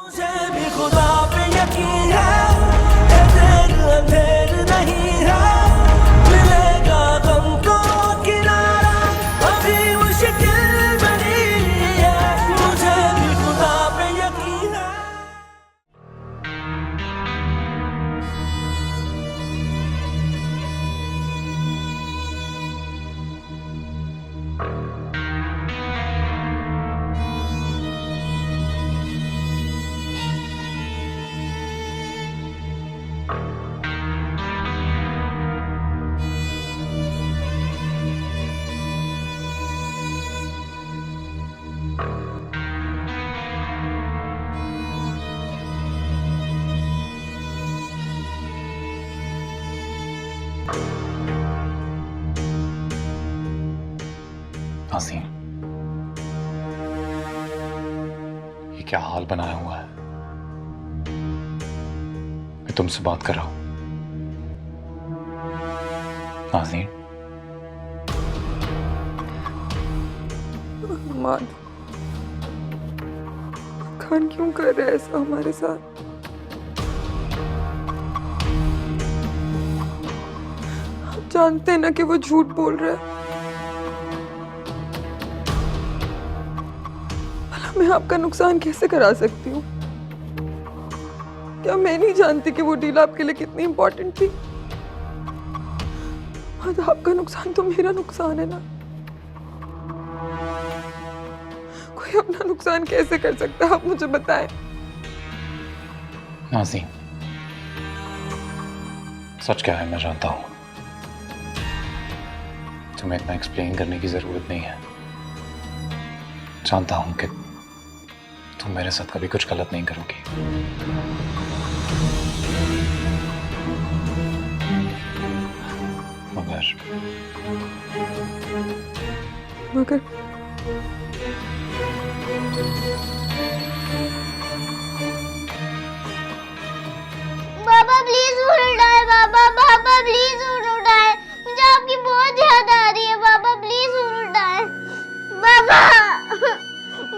मुझे भी खुदा पे यकीन है, ये देर अंधेर नहीं है, मिलेगा गम को किनारा, अभी मुश्किल बनी है, मुझे भी खुदा पे यकीन है। नाज़नीन, ये क्या हाल बनाया हुआ है? मैं तुमसे बात कर रहा हूं। नाज़नीन, हम्मद खान क्यों कर रहे हैं ऐसा हमारे साथ? आप जानते हैं ना कि वो झूठ बोल रहा है। भला मैं आपका नुकसान कैसे करा सकती हूँ? क्या मैं नहीं जानती कि वो डील आपके लिए कितनी इंपॉर्टेंट थी? आज आपका नुकसान तो मेरा नुकसान है ना। कोई अपना नुकसान कैसे कर सकता है, आप मुझे बताएं। नाज़नीन, सच क्या है मैं जानता हूं। तुम्हें इतना एक्सप्लेन करने की जरूरत नहीं है। जानता हूं कि तुम मेरे साथ कभी कुछ गलत नहीं करोगी। मगर मगर पापा प्लीज फोन उठाए, पापा प्लीज फोन उठाए, मुझे आपकी बहुत याद आ रही है, पापा प्लीज फोन उठाए,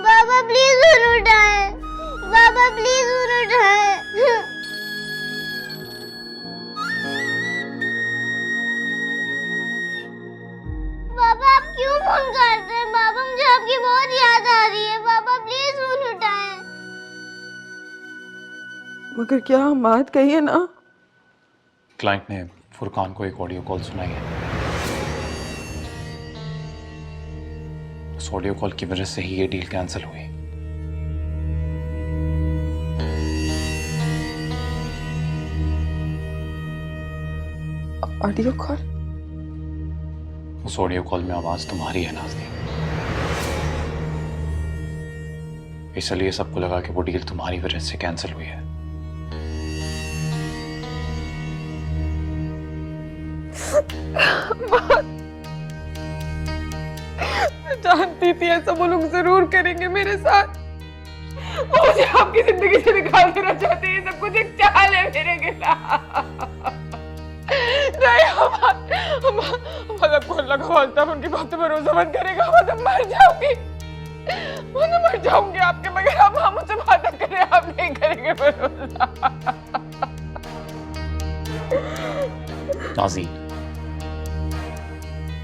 पापा प्लीज फोन उठाए, पापा प्लीज फोन उठाए। पापा आप क्यों फोन करते हैं? पापा मुझे आपकी बहुत याद आ रही है, पापा प्लीज फोन उठाए। मगर क्या हम बात कहिए ना। क्लाइंट ने फुरकान को एक ऑडियो कॉल सुनाई है। उस ऑडियो कॉल की वजह से ही ये डील कैंसिल हुई। Audio call? उस ऑडियो कॉल में आवाज तुम्हारी है नाज़नीन, इसलिए सबको लगा कि वो डील तुम्हारी वजह से कैंसिल हुई है। मैं जानती थी ऐसा वो लोग जरूर करेंगे मेरे साथ। वो मुझे आपकी जिंदगी से निकाल देना चाहते हैं। ये सब कुछ एक चाल है मेरे खिलाफ। नहीं आपको अल्लाह का वास्ता, उनकी बात पे भरोसा मत करेगा। मैं तो मर जाऊंगी, मैं तो मर जाऊंगी आपके बगैर। आप मुझसे बात करें, आप नहीं करेंगे भरोसा। नाज़नीन,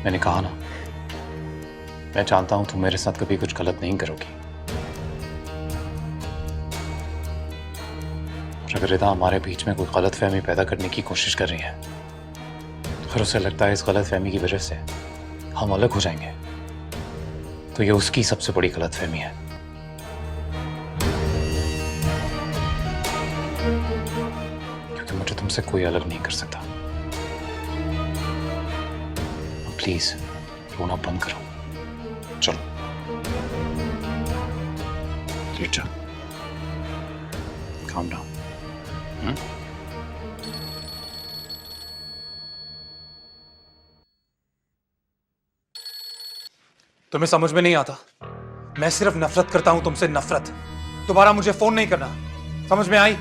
मैंने कहा ना, मैं जानता हूं तुम मेरे साथ कभी कुछ गलत नहीं करोगी। और अगर रिदा हमारे बीच में कोई गलतफहमी पैदा करने की कोशिश कर रही है, अगर उसे लगता है इस गलतफहमी की वजह से हम अलग हो जाएंगे, तो ये उसकी सबसे बड़ी गलतफहमी है। क्योंकि मुझे तुमसे कोई अलग नहीं कर सकता। प्लीज रोना बंद करो। चलो लेट जाओ, calm down। तुम्हें समझ में नहीं आता, मैं सिर्फ नफरत करता हूं तुमसे, नफरत। दोबारा मुझे फोन नहीं करना, समझ में आई?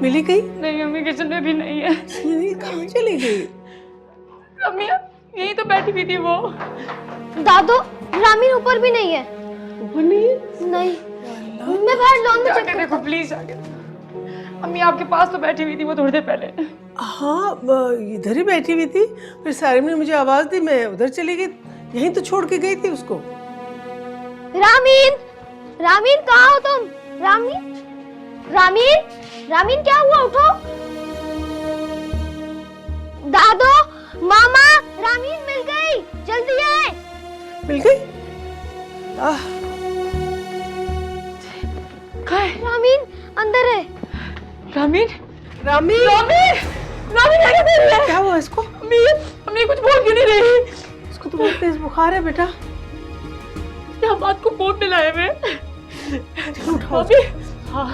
मिली कहीं? नहीं अम्मी किचन में भी नहीं है। नहीं, कहाँ चली गई? अम्मी यही तो बैठी हुई थी वो। दादू रामीन ऊपर भी नहीं है। ऊपर नहीं है? नहीं मैं बाहर लॉन में जाके देखो प्लीज जाके। अम्मी आपके पास तो बैठी हुई थी वो थोड़ी देर पहले। हाँ इधर ही बैठी हुई थी, फिर सारिम ने मुझे आवाज दी, मैं उधर चली गई, यहीं तो छोड़ के गई थी उसको। रामीन रामीन कहाँ हो तुम? रामीन रामीन रामीन क्या हुआ? उठो। दादू मामा रामीन मिल गई, जल्दी आए। मिल गई? रामीन अंदर है। रामीन रामीन रामीन रामीन क्या कर रही है? क्या हुआ इसको? अम्मी अम्मी कुछ बोल क्यों नहीं रही? इसको तो बहुत तेज बुखार है बेटा। हम बात को फोन मिलाए हुए। उठाओ। अम्मी हाँ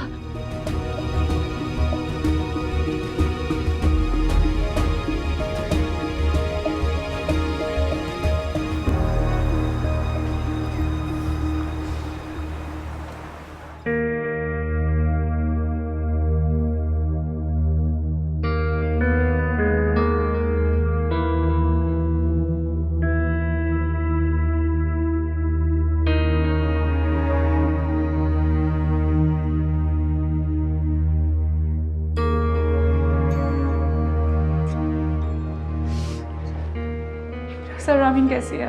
सर रामीन कैसी है?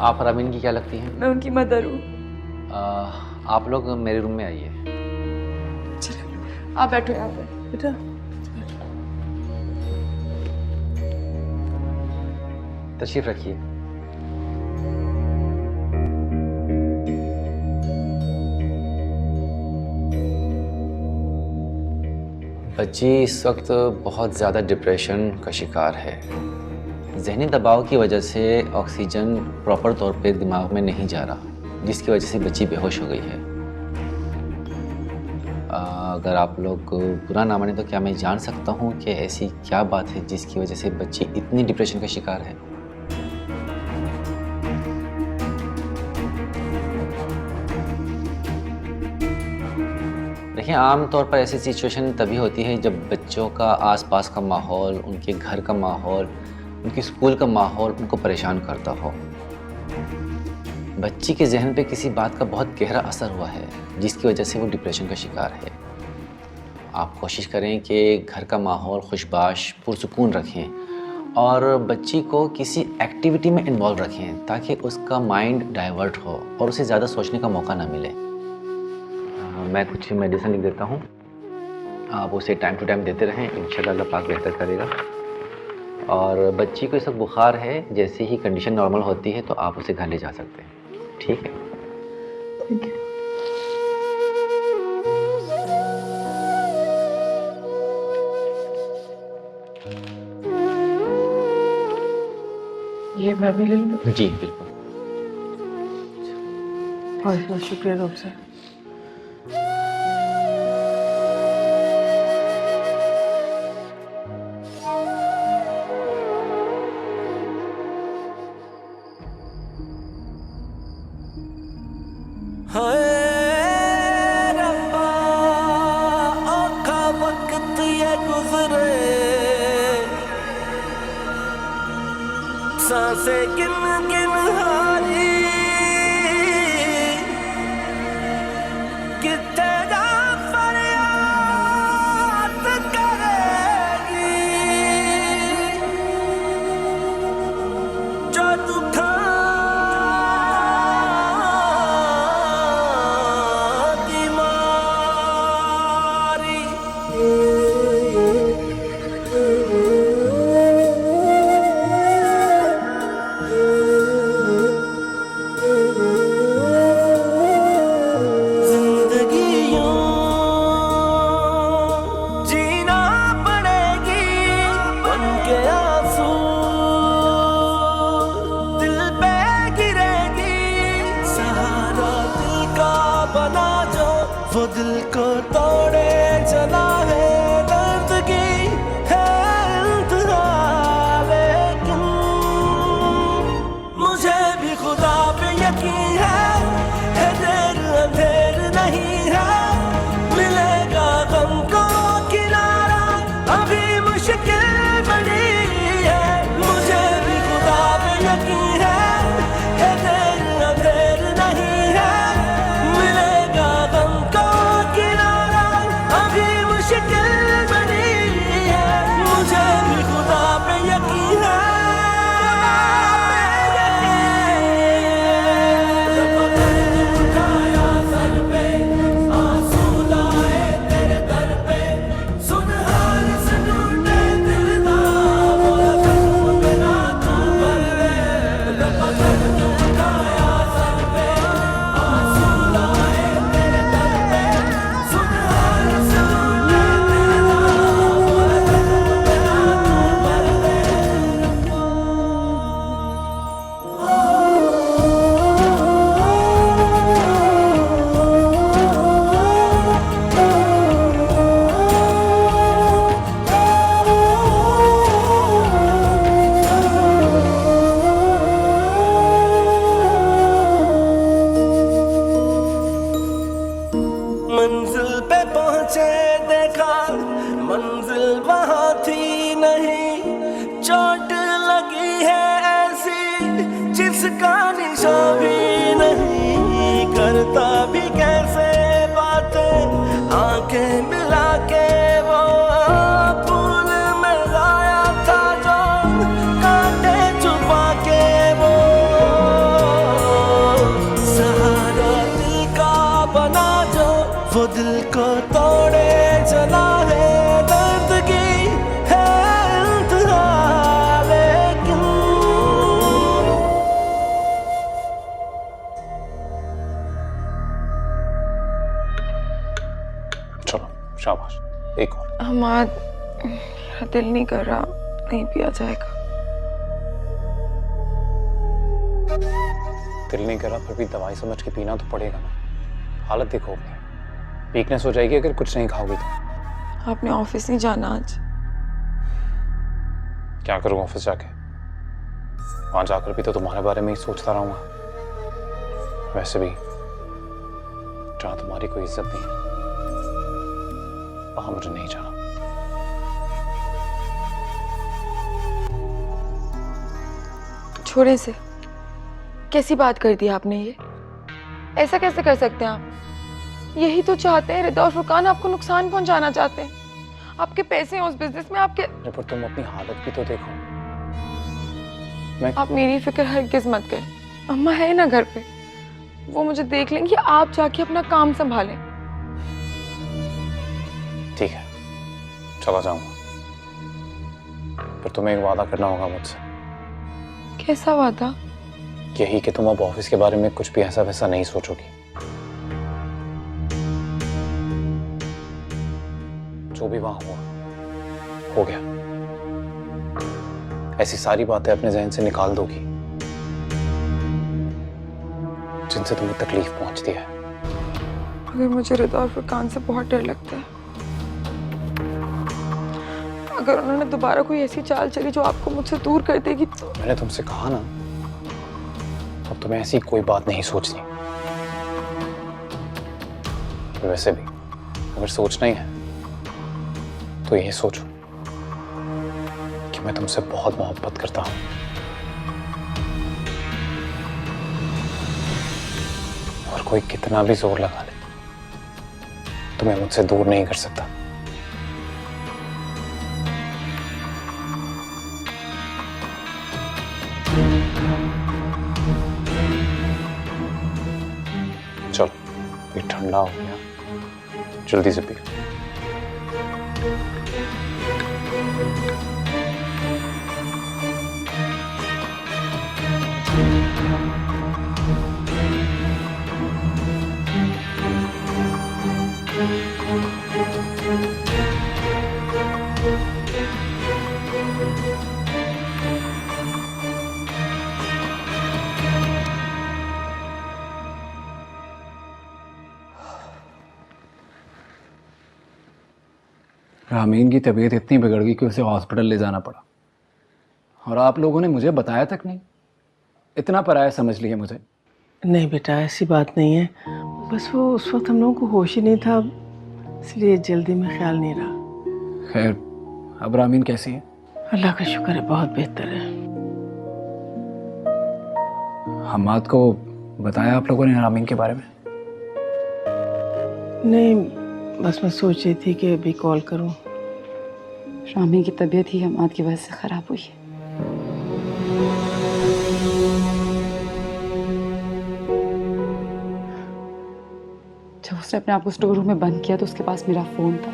आप रामीन की क्या लगती हैं? मैं उनकी मदर हूँ। आप लोग मेरे रूम में आइए। आप बैठो यहाँ पे। बेटा तशरीफ रखिए। बच्ची इस वक्त बहुत ज़्यादा डिप्रेशन का शिकार है। जहनी दबाव की वजह से ऑक्सीजन प्रॉपर तौर पे दिमाग में नहीं जा रहा, जिसकी वजह से बच्ची बेहोश हो गई है। अगर आप लोग बुरा ना माने तो क्या मैं जान सकता हूँ कि ऐसी क्या बात है जिसकी वजह से बच्ची इतनी डिप्रेशन का शिकार है? देखिए, आम तौर पर ऐसी सिचुएशन तभी होती है जब बच्चों का आसपास का माहौल, उनके घर का माहौल, उनके स्कूल का माहौल उनको परेशान करता हो। बच्ची के जहन पे किसी बात का बहुत गहरा असर हुआ है जिसकी वजह से वो डिप्रेशन का शिकार है। आप कोशिश करें कि घर का माहौल खुशबाश पुरसुकून रखें और बच्ची को किसी एक्टिविटी में इन्वॉल्व रखें ताकि उसका माइंड डाइवर्ट हो और उसे ज़्यादा सोचने का मौका ना मिले। मैं कुछ मेडिसिन लिख देता हूँ, आप उसे टाइम टू टाइम देते रहें, इंशाल्लाह अल्लाह पाक बेहतर करेगा। और बच्ची को इस वक्त बुखार है, जैसे ही कंडीशन नॉर्मल होती है तो आप उसे घर ले जा सकते हैं। ठीक है? ठीक है। ये मैं भी ले लूँ? जी बिल्कुल। बहुत शुक्रिया डॉक्टर साहब। हाय रब्बा औखा वक्त ये गुजरे, सांसें गिन गिन हारी, कितने जा फरियाद करेगी, जो दुखा किसका निशा भी नहीं, करता भी कैसे बातें आंखें मिला के वो फूल में लाया था जो कांटे छुपा के वो सहारा दिल का बना जो वो दिल को तोड़े चला है दर्द की है इंतहा लेकिन चलो शाबाश, एक और। हमाद, मेरा दिल नहीं कर रहा, नहीं पिया जाएगा। दिल नहीं करा फिर भी दवाई समझ के पीना तो पड़ेगा ना। हालत देखो, वीकनेस हो जाएगी अगर कुछ नहीं खाओगी तो। आपने ऑफिस नहीं जाना आज? क्या करूँ ऑफिस जाके? वहां जाकर भी तो तुम्हारे बारे में ही सोचता रहूंगा। वैसे भी जहां तुम्हारी कोई इज्जत नहीं है वहां मुझे नहीं जाना। छोड़े से, कैसी बात कर दी आपने ये? ऐसा कैसे कर सकते हैं आप? यही तो चाहते हैं, रिदा और फुरकान आपको नुकसान पहुंचाना चाहते हैं। आपके पैसे हैं उस बिजनेस में, आपके। पर तुम अपनी हालत भी तो देखो। आप मेरी फिक्र हरगिज़ मत करें। अम्मा है ना घर पे, वो मुझे देख लेंगी। आप जाके अपना काम संभालें। ठीक है, चला जाऊंगा। पर तुम्हें एक वादा करना होगा मुझसे। कैसा वादा? यही कि तुम अब ऑफिस के बारे में कुछ भी ऐसा वैसा नहीं सोचोगी। जो भी वहां हुआ हो गया। ऐसी सारी बातें अपने जहन से निकाल दोगी जिनसे तुम्हें तकलीफ पहुंचती है। अगर मुझे रिदा और फुरकान से बहुत डर लगता है, अगर उन्होंने दोबारा कोई ऐसी चाल चली जो आपको मुझसे दूर कर देगी तो। मैंने तुमसे कहा ना, अब तुम्हें ऐसी कोई बात नहीं सोचनी। वैसे भी अगर सोचना ही है तो ये सोचो कि मैं तुमसे बहुत मोहब्बत करता हूं और कोई कितना भी जोर लगा ले तुम्हें मुझसे दूर नहीं कर सकता। चलो, ये ठंडा हो गया, जल्दी से पी। रामीन की तबीयत इतनी बिगड़ गई कि उसे हॉस्पिटल ले जाना पड़ा, और आप लोगों ने मुझे बताया तक नहीं। इतना पराया समझ लिया मुझे। नहीं बेटा, ऐसी बात नहीं है, बस वो उस वक्त हम लोगों को होश ही नहीं था, इसलिए जल्दी में ख्याल नहीं रहा। खैर, अब रामीन कैसी है? अल्लाह का शुक्र है, बहुत बेहतर है। हम्माद को बताया आप लोगों ने रामीन के बारे में? नहीं, बस मैं सोच रही थी कि अभी कॉल करूं। रामी की तबीयत ही हम्माद की वजह से खराब हुई है। जब उसने अपने आप को स्टोर रूम में बंद किया तो उसके पास मेरा फोन था,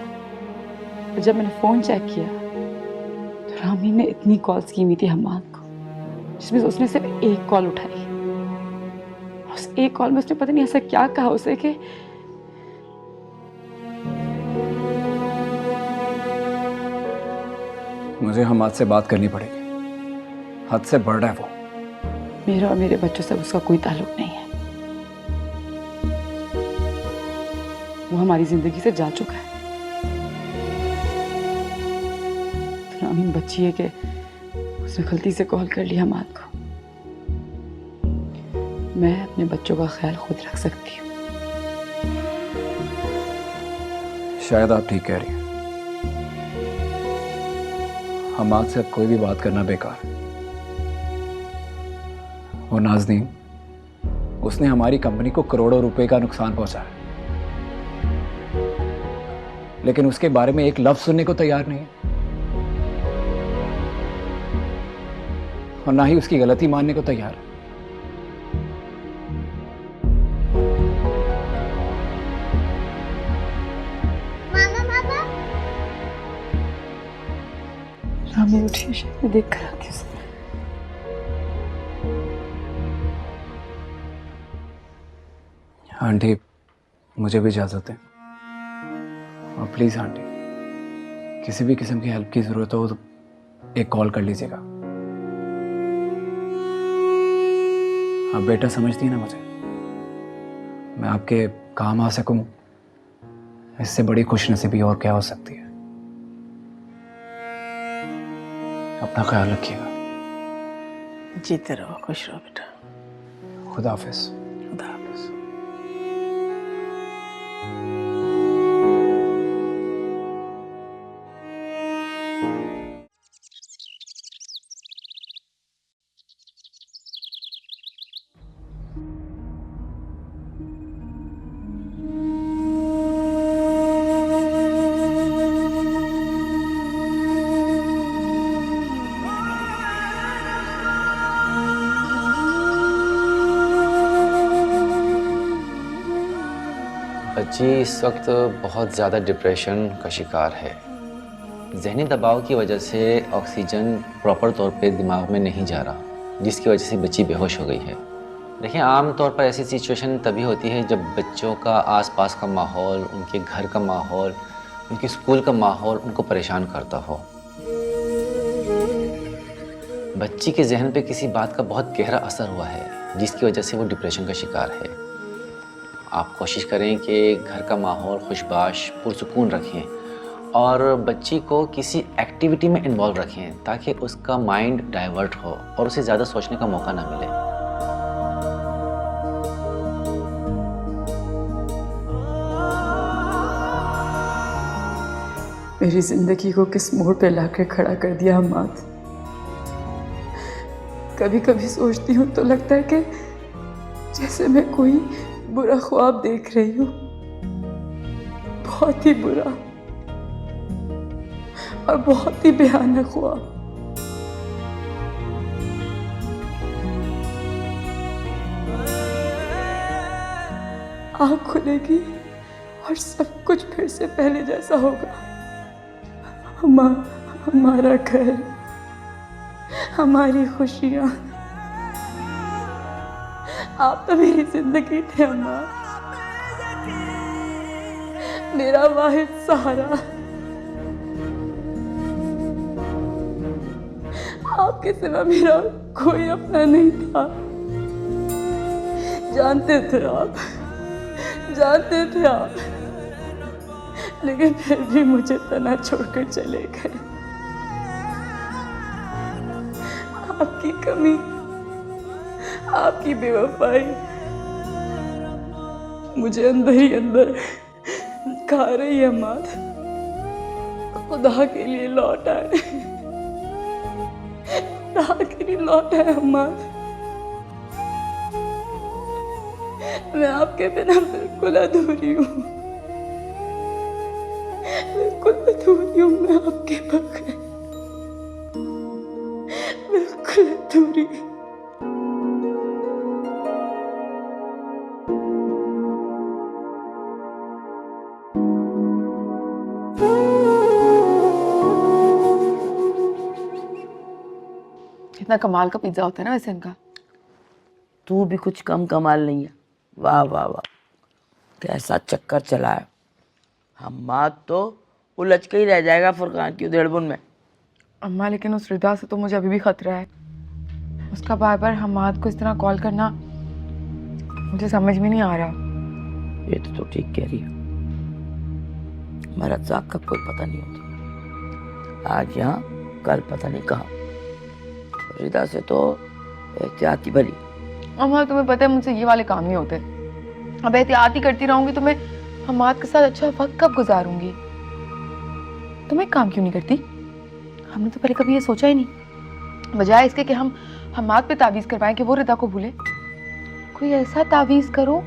और जब मैंने फोन चेक किया तो रामी ने इतनी कॉल्स की हुई थी हम्माद को, जिसमें उसने सिर्फ एक कॉल उठाई। उस एक कॉल में उसने पता नहीं ऐसा क्या कहा उसे कि मुझे हम्माद से बात करनी पड़ेगी, हद से बढ़ रहा है वो। मेरा और मेरे बच्चों से उसका कोई ताल्लुक नहीं है। वो हमारी जिंदगी से जा चुका है। तो रामीन बच्ची है कि उसने गलती से कॉल कर लिया हम्माद को। मैं अपने बच्चों का ख्याल खुद रख सकती हूँ। शायद आप ठीक कह रही हैं। हम्माद से अब कोई भी बात करना बेकार है। वो नाज़नीन, उसने हमारी कंपनी को करोड़ों रुपए का नुकसान पहुंचाया, लेकिन उसके बारे में एक लफ्ज सुनने को तैयार नहीं है और ना ही उसकी गलती मानने को तैयार है। रामी उठिए, शायद मैं देख कर आती हूँ। आंटी, मुझे भी इजाज़त है। और प्लीज़ आंटी, किसी भी किस्म की हेल्प की ज़रूरत हो तो एक कॉल कर लीजिएगा। आप बेटा समझती हैं ना मुझे, मैं आपके काम आ सकूं, इससे बड़ी खुशनसीबी और क्या हो सकती है। अपना ख्याल रखिएगा। जीते रहो, खुश रहो बेटा। खुदा हाफिज़। खुदा हाफिज़। बच्ची इस वक्त बहुत ज़्यादा डिप्रेशन का शिकार है। जहनी दबाव की वजह से ऑक्सीजन प्रॉपर तौर पे दिमाग में नहीं जा रहा, जिसकी वजह से बच्ची बेहोश हो गई है। देखिए, आम तौर पर ऐसी सिचुएशन तभी होती है जब बच्चों का आसपास का माहौल, उनके घर का माहौल, उनके स्कूल का माहौल उनको परेशान करता हो। बच्ची के जहन पे किसी बात का बहुत गहरा असर हुआ है, जिसकी वजह से वो डिप्रेशन का शिकार है। आप कोशिश करें कि घर का माहौल खुशबाश पुरसुकून रखें और बच्ची को किसी एक्टिविटी में इन्वॉल्व रखें ताकि उसका माइंड डाइवर्ट हो और उसे ज़्यादा सोचने का मौका ना मिले। मेरी जिंदगी को किस मोड़ पे लाकर खड़ा कर दिया हम्माद। कभी कभी सोचती हूँ तो लगता है कि जैसे मैं कोई बुरा ख्वाब देख रही हूँ, बहुत ही बुरा और बहुत ही भयानक ख्वाब। आँख खुलेगी और सब कुछ फिर से पहले जैसा होगा। हमारा घर, हमारी खुशियाँ, आप तो मेरी जिंदगी थे अम्मा, मेरा वाहिद सहारा। आपके सिवा मेरा कोई अपना नहीं था। जानते थे आप, लेकिन फिर भी मुझे तना छोड़कर चले गए। आपकी कमी, आपकी बेवफाई मुझे अंदर ही अंदर खा रही है माँ। खुदा के लिए लौट आए, खुदा के लिए लौट आए अम्मा। मैं आपके बिना बिल्कुल अधूरी हूँ, बिल्कुल अधूरी हूँ मैं आपके बगैर, बिल्कुल अधूरी। कितना कमाल का पिज्जा होता है ना वैसे इनका। तू भी कुछ कम कमाल नहीं है। वाह वाह वाह, कैसा चक्कर चला है। हम्माद तो उलझ के ही रह जाएगा फुरकान की उधेड़बुन में। अम्मा, लेकिन उस रिदा से तो मुझे अभी भी खतरा है। उसका बार बार हम्माद को इस तरह कॉल करना मुझे समझ में नहीं आ रहा। ये तो ठीक कह रही है। मरद साहब का कोई पता नहीं होता, आज यहाँ कल पता नहीं कहाँ। रिदा से तो एहतियाती भरी। अम्मा, तुम्हें पता है मुझसे ये वाले काम नहीं होते। अब एहतियाती करती रहूंगी तो मैं हम्माद के साथ अच्छा वक्त कब गुजारूंगी। तुम एक काम क्यों नहीं करती? हमने तो पहले कभी ये सोचा ही नहीं। बजाय इसके कि हम हम्माद पे तावीज करवाएं कि वो रिदा को भूले। कोई ऐसा तावीज करो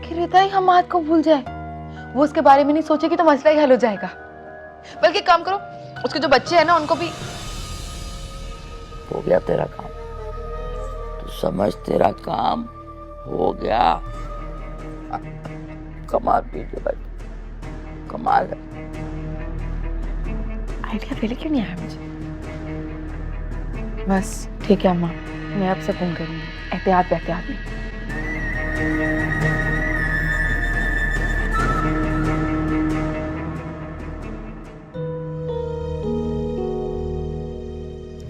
कि रिदा ही हम्माद को भूल जाए। वो उसके बारे में नहीं सोचेगी तो मसला ही हल हो जाएगा। बल्कि काम करो, उसके जो बच्चे हैं ना उनको भी। हो गया तेरा काम, तू समझ, तेरा काम हो गया। कमाल पीटे भाई, कमाल है। आइडिया पहले क्यों नहीं आया मुझे? बस ठीक है अम्मा, मैं आपसे फोन करूंगी। एहतियात एहतियात में।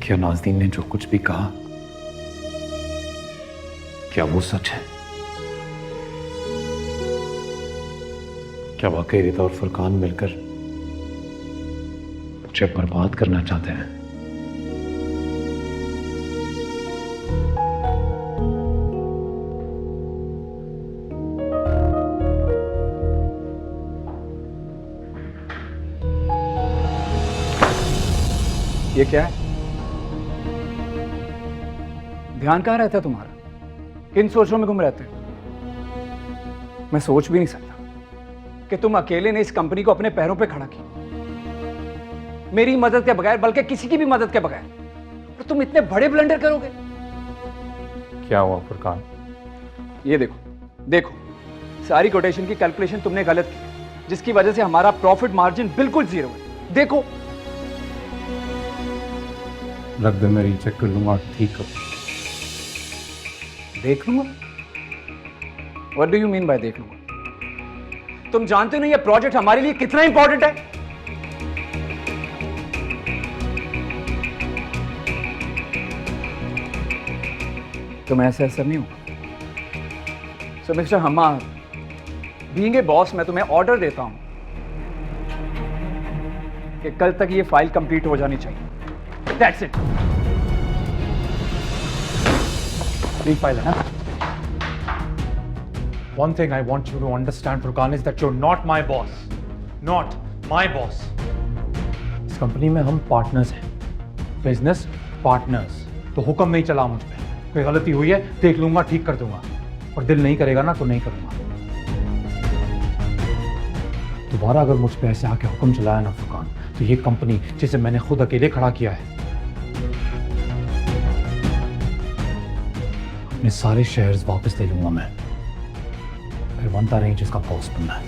क्या नाज़नीन ने जो कुछ भी कहा, क्या वो सच है? क्या वाकई रिदा और फुरकान मिलकर मुझे बर्बाद करना चाहते हैं? ये क्या है? ध्यान कहाँ रहता है तुम्हारा? किन सोचों में घूम रहते हो? मैं सोच भी नहीं सकता कि तुम अकेले ने इस कंपनी को अपने पैरों पे खड़ा किया, मेरी मदद के बगैर, बल्कि किसी की भी मदद के बगैर। और तुम इतने बड़े ब्लंडर करोगे? क्या हुआ फुरकान? ये देखो, देखो, सारी कोटेशन की कैलकुलेशन तुमने गलत की, जिसकी वजह से हमारा प्रॉफिट मार्जिन बिल्कुल जीरो है। देखो, रख दे, मैं रीचेक कर लूंगा, ठीक कर। देख लूंगा? What do you mean by देख लूंगा? तुम जानते हो ना ये प्रोजेक्ट हमारे लिए कितना इंपॉर्टेंट है? तुम ऐसे असर नहीं होगा। So mister Hammad, being a boss, मैं तुम्हें ऑर्डर देता हूं कि कल तक ये फाइल कंप्लीट हो जानी चाहिए। That's it. Leave file है ना? One thing I want you to understand, Furqan, is that you're not my boss. Not my boss. इस कंपनी में हम पार्टनर्स हैं, बिजनेस पार्टनर्स। तो हुक्म नहीं चला मुझ पे। कोई गलती हुई है देख लूंगा, ठीक कर दूंगा, और दिल नहीं करेगा ना तो नहीं करूंगा। दोबारा अगर मुझ पे ऐसे आके हुक्म चलाया ना फुरकान, तो ये कंपनी जिसे मैंने खुद अकेले खड़ा किया है, अपने सारे शेयर्स वापस ले लूंगा मैं। फिर बनता नहीं जिसका बॉस बनना है।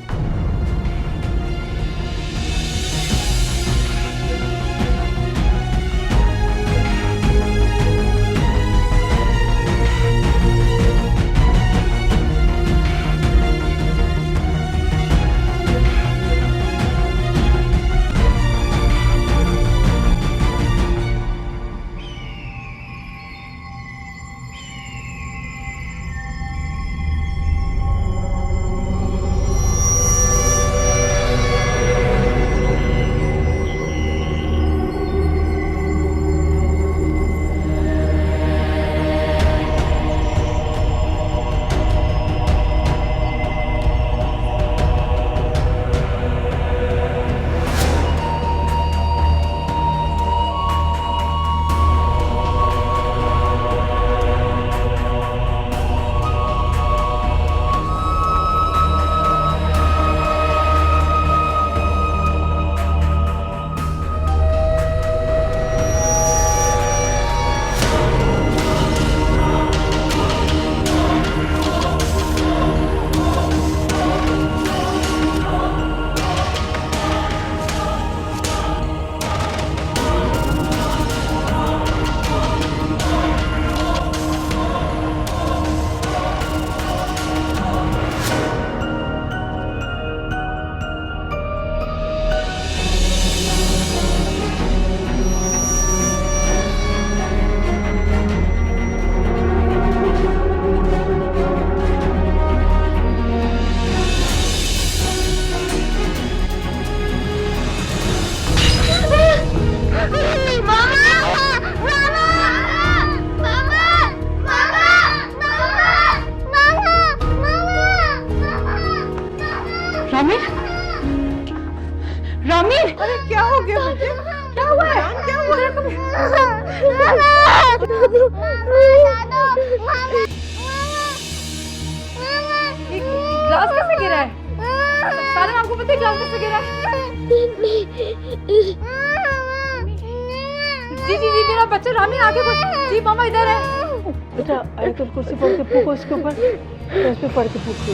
आपको पता है ग्लास कैसे गिरा? जी जी जी मेरा बच्चा रामी आगे बढ़। जी मामा इधर है। बेटा आयतुल कुर्सी पढ़ के फूको इसके ऊपर, इस पे पढ़ के फूको।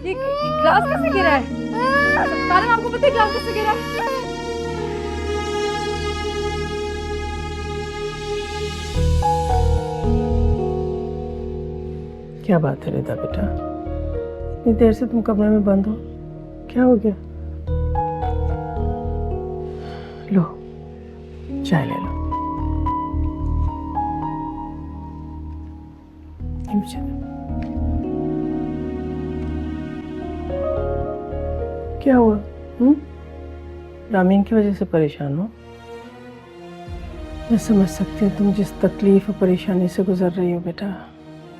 ये ग्लास कैसे गिरा है? सारा आपको पता है ग्लास कैसे गिरा है? क्या बात है रिदा बेटा, इतनी देर से तुम कमरे में बंद हो, क्या हो गया? लो चाय ले लो। क्या हुआ? रामीन की वजह से परेशान हो? मैं समझ सकती हूँ तुम जिस तकलीफ और परेशानी से गुजर रही हो बेटा,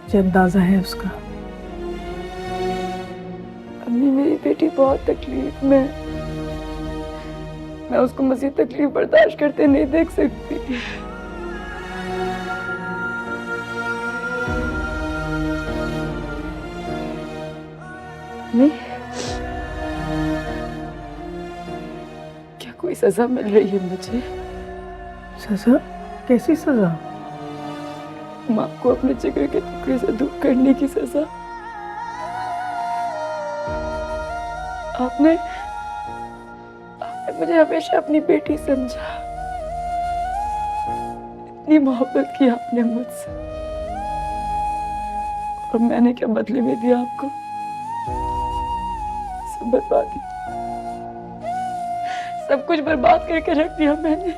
मुझे अंदाजा है उसका। अम्मी मेरी बेटी बहुत तकलीफ में, मैं उसको मज़ीद तकलीफ बर्दाश्त करते नहीं देख सकती। नहीं, क्या कोई सजा मिल रही है मुझे? सजा? कैसी सजा? माँ को अपने जिगर के टुकड़े से दूर करने की सजा। आपने मुझे हमेशा अपनी बेटी समझा, इतनी मोहब्बत की आपने मुझसे, और मैंने क्या बदले में दिया आपको? सब बर्बादी, सब कुछ बर्बाद करके रख दिया मैंने।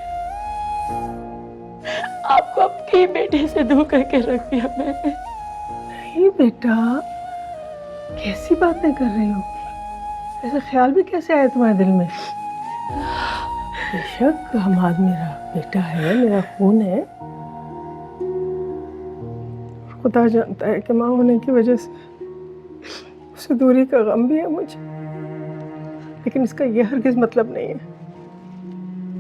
आपको अपनी बेटी से दूर करके रख दिया मैंने। नहीं बेटा, कैसी बातें कर रही हो? ऐसा ख्याल भी कैसे आया तुम्हारे दिल में? बेशक हमाद मेरा बेटा है, मेरा खून है। खुदा जानता है कि माँ होने की वजह से उसे दूरी का गम भी है मुझे, लेकिन इसका यह हरगिज मतलब नहीं है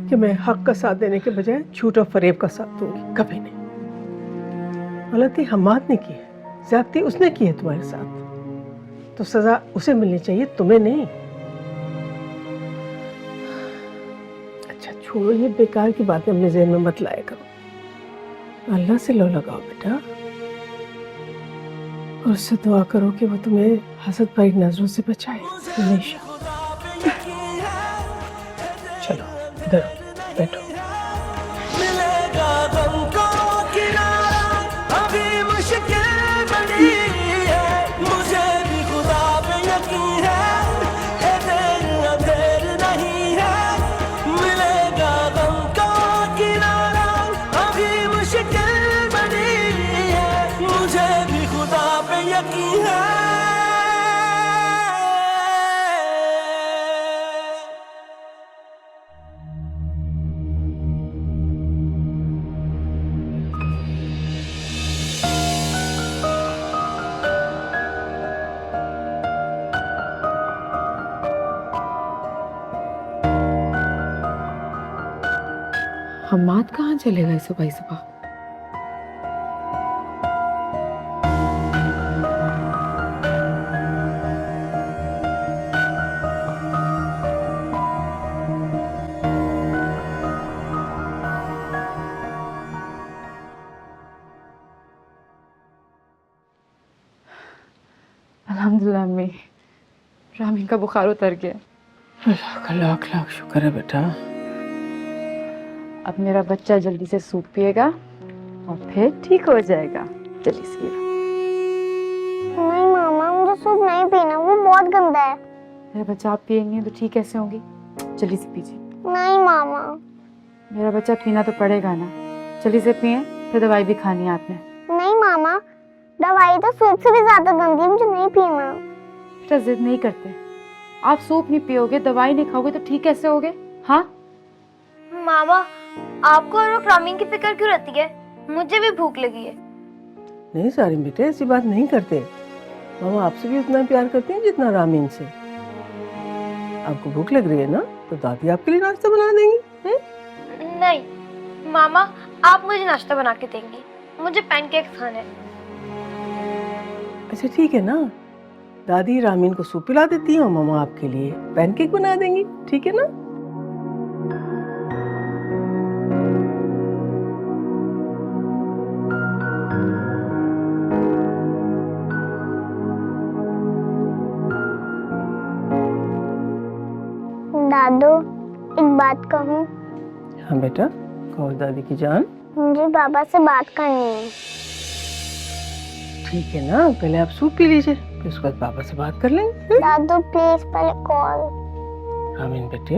कि मैं हक का साथ देने के बजाय झूठ और फरेब का साथ दूंगी। कभी नहीं। गलती हम्माद ने की है, ज्यादती उसने की है तुम्हारे साथ, तो सजा उसे मिलनी चाहिए, तुम्हें नहीं। अच्छा छोड़ो, ये बेकार की बातें अपने ज़हन में मत लाया करो। अल्लाह से लो लगाओ बेटा, और उससे दुआ करो कि वो तुम्हें हसद भरी नजरों से बचाए हमेशा। चलो इधर बैठो। मिलेगा हमको किनारा, अभी मुश्किल बड़ी है, मुझे भी खुदा पे यकीन है, ये देर अंधेर नहीं है। मिलेगा हमको किनारा, अभी मुश्किल बड़ी है, मुझे भी खुदा पे यकीन है। हम्माद कहाँ चले गए सुबह सुबह? अल्हम्दुलिल्लाह अम्मी, रामीन का बुखार उतर गया। अल्लाह का लाख लाख शुक्र है बेटा। अब मेरा बच्चा जल्दी से सूप पिएगा और फिर ठीक हो जाएगा। जल्दी से पिएगा। नहीं मामा, मुझे सूप नहीं पीना, वो बहुत गंदा है। मेरा बच्चा आप पिएंगे तो ठीक कैसे होंगी? जल्दी से पीजिए। नहीं मामा। मेरा बच्चा पीना तो पड़ेगा ना, जल्दी से पिए, फिर दवाई भी खानी है आपने। नहीं मामा, दवाई तो सूप से भी ज्यादा गंदी है, मुझे नहीं पीना। बेटा जिद नहीं करते, आप सूप नहीं पियोगे, दवाई नहीं खाओगे तो ठीक कैसे होगे? हाँ मामा, आपको और रामीन की फिक्र क्यों रहती है? मुझे भी भूख लगी है। नहीं सारिम बेटे, ऐसी बात नहीं करते। मामा आपसे भी उतना प्यार करते हैं जितना रामीन से। आपको भूख लग रही है ना, तो दादी आपके लिए नाश्ता बना देंगी। नहीं मामा, आप मुझे नाश्ता बना के देंगी, मुझे पैनकेक्स खाने। अच्छा ठीक है ना, दादी रामीन को सूप पिला देती है और मामा आपके लिए पैनकेक बना देंगी, ठीक है ना? दादू, एक बात कहूँ? हाँ बेटा, कहो दादी की जान। मुझे बाबा से बात करनी है। ठीक है ना, पहले आप सूप पी लीजिए, फिर उसके बाद पापा से बात कर लेंगे। दादू प्लीज पहले कॉल। रामीन बेटे,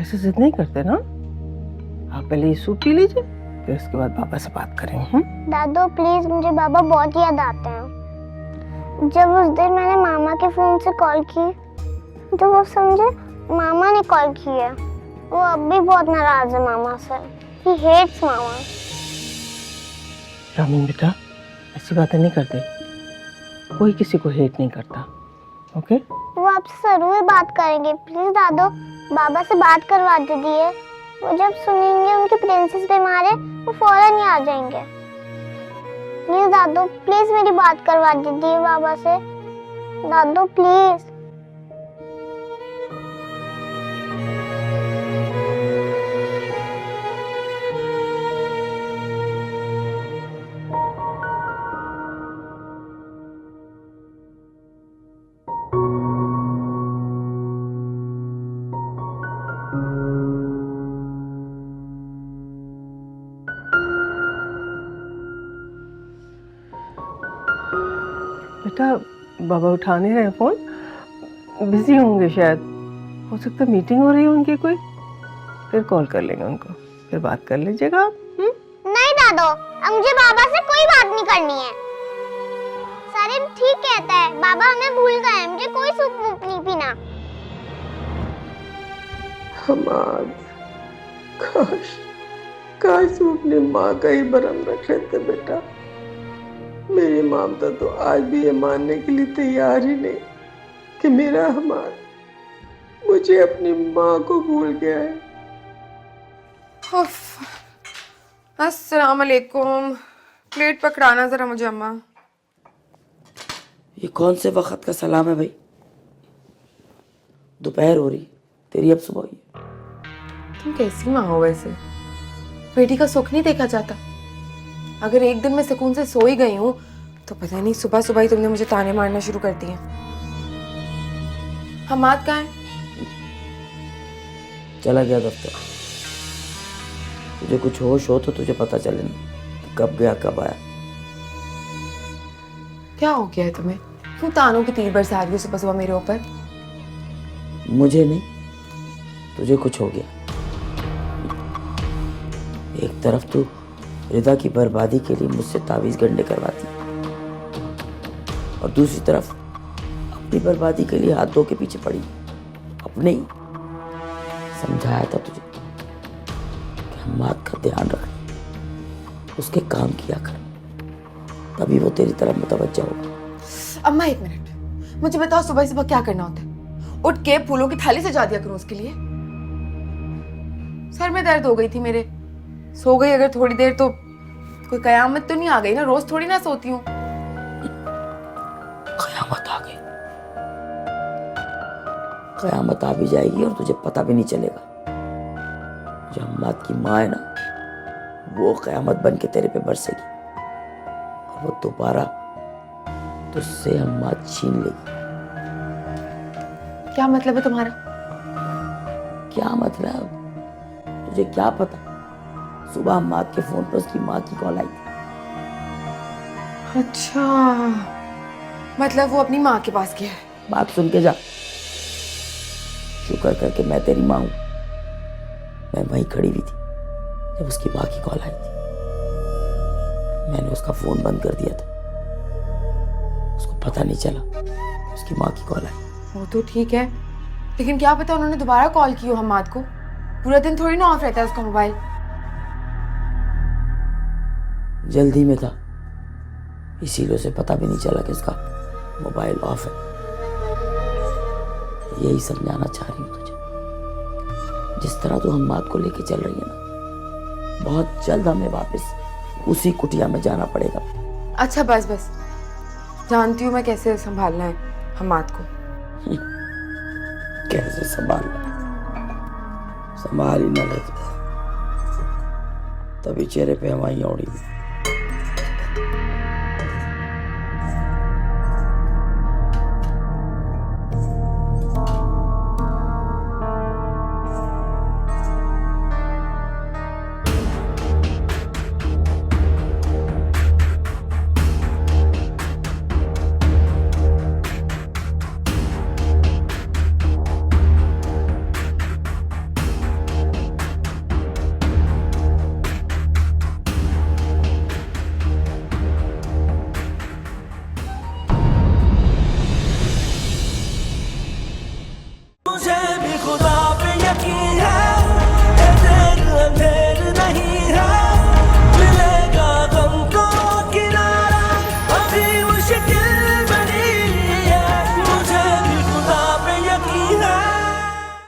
ऐसे जिद नहीं करते ना, आप पहले ये सूप पी लीजिए, फिर उसके बाद पापा से बात करेंगे। दादू प्लीज, मुझे बाबा बहुत याद आते हैं। जब उस दिन मैंने मामा के फोन से कॉल की, तो वो समझे मामा ने कॉल की है। वो अब भी बहुत नाराज है मामा से। He hates मामा। रामीन बेटा, ऐसी बातें नहीं करते, कोई किसी को हेट नहीं करता, ओके? वो आपसे जरूर बात करेंगे, प्लीज दादू, बाबा से बात करवा दीजिए। वो जब सुनेंगे उनकी प्रिंसेस बीमार है, वो फौरन ही आ जाएंगे। प्लीज दादू, प्लीज मेरी बात करवा दीजिए बाबा से। दादू प्लीज। बेटा, बाबा उठा नहीं रहे फोन, बिजी होंगे शायद, हो सकता है मीटिंग हो रही है उनकी कोई, फिर कॉल कर लेंगे उनको, फिर बात कर लीजिएगा आप। नहीं दादू, अब मुझे बाबा से कोई बात नहीं करनी है। सरिम ठीक कहता है, बाबा हमें भूल गए हैं, मुझे कोई सूप नहीं पीना। हमाद, काश तू अपनी माँ का ही भरम रख लेते बेटा। मेरी ममता तो आज भी ये मानने के लिए तैयार ही नहीं कि मेरा हमाद मुझे अपनी माँ को भूल गया है। अस्सलाम वालेकुम, प्लेट पकड़ाना जरा मुझे अम्मा। ये कौन से वक्त का सलाम है भाई? दोपहर हो रही, तेरी अब सुबह हुई। तुम कैसी माँ हो वैसे? बेटी का सुख नहीं देखा जाता? अगर एक दिन मैं सुकून से सो ही गई हूँ तो पता नहीं सुबह सुबह ही तुमने मुझे ताने मारना शुरू कर दिए। हमाद कहाँ है? चला गया दफ्तर। तुझे कुछ होश हो तो तुझे पता चले ना, कब गया कब आया। क्या हो गया है तुम्हें? क्यों तानों की तीर बरसा रही हो सुबह सुबह मेरे ऊपर? मुझे नहीं, तुझे कुछ हो गया। एक तरफ तू रिदा की बर्बादी के लिए मुझसे तावीज़ गंडे करवाती, और दूसरी तरफ अपनी बर्बादी के लिए हाथ धो के पीछे पड़ी। अपने ही समझाया था तुझे कि हम्माद का ध्यान रख, उसके काम किया कर, तभी वो तेरी तरफ मुतवज्जह होगा। अम्मा एक मिनट, मुझे बताओ सुबह सुबह क्या करना होता है? उठ के फूलों की थाली सजा दिया करूं उसके लिए? सर में दर्द हो गई थी मेरे, सो गई अगर थोड़ी देर तो कोई कयामत तो नहीं आ गई ना? रोज थोड़ी ना सोती हूँ। कयामत आ गई, कयामत आ भी जाएगी और तुझे पता भी नहीं चलेगा। जो हम्माद की माँ है ना, वो कयामत बन के तेरे पे बरसेगी, और वो दोबारा तुझसे हम्माद छीन लेगी। क्या मतलब है तुम्हारा? क्या मतलब? तुझे क्या पता? सुबह हम्माद के फोन पर उसकी माँ की कॉल आई थी। अच्छा, मतलब वो अपनी माँ के पास गया है। बात सुन के जा। शुक्र करके मैं तेरी माँ हूं, मैं वहीं खड़ी हुई थी जब उसकी माँ की कॉल आई थी। मैंने उसका फोन बंद कर दिया था, उसको पता नहीं चला उसकी माँ की कॉल आई। वो तो ठीक है, लेकिन क्या पता उन्होंने दोबारा कॉल की हो हम्माद को। पूरा दिन थोड़ी ना ऑफ रहता है उसका मोबाइल। जल्दी में था, इसीलिए उसे पता भी नहीं चला कि उसका मोबाइल ऑफ है। यही समझाना चाह रही हूँ तुझे, जिस तरह तू हम्माद को लेके चल रही है ना, बहुत जल्द हमें वापस उसी कुटिया में जाना पड़ेगा। अच्छा बस बस, जानती हूँ मैं कैसे संभालना है हम्माद को। कैसे संभालना, संभाल ही न ले तभी चेहरे पे हवाई उड़ी।